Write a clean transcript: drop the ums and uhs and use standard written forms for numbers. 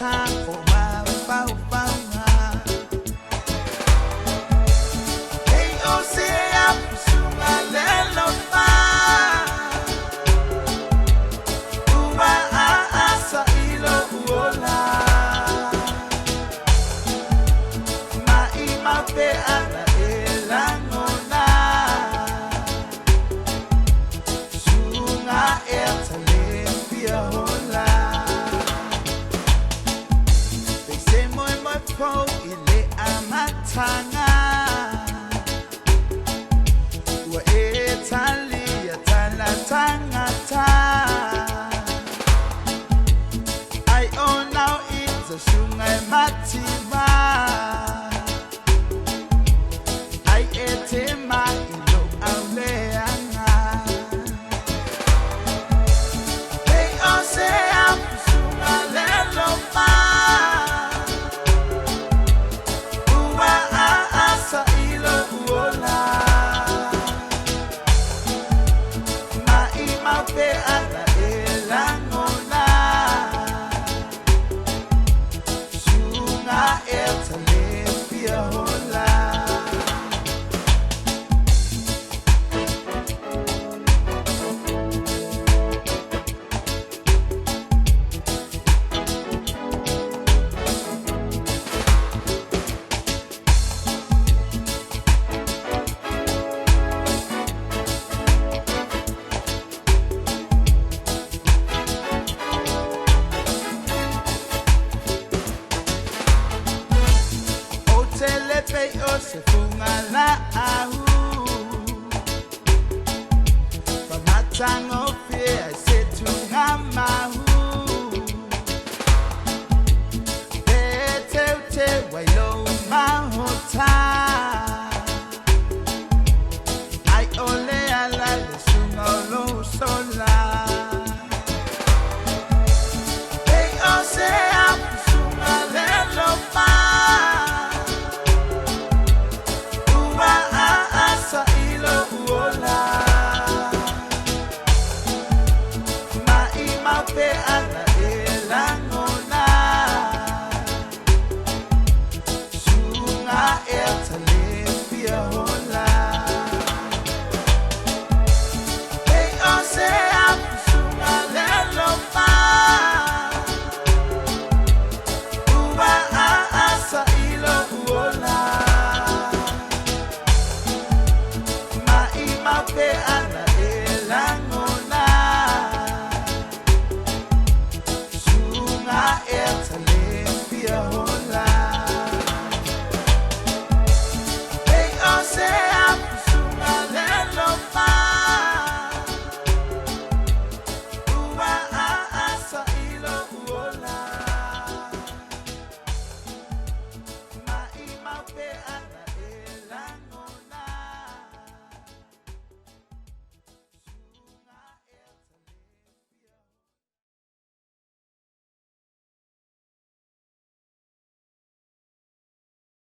ทางออกมาเฝ้าหาเฮ้ยโอเซียสุมาเลโลปาอูวาอาซาอิโลอุโอลามาอิมาเปอานาเอลังโอนาสุงาเอลทะเลเปียโฮลาpo ile amatanga wa Italia talatanga ta I own now it's a sungai mativa I ete ma ilo auleanga hey osea sungai lelo pa se funga la ahu Pamatango fie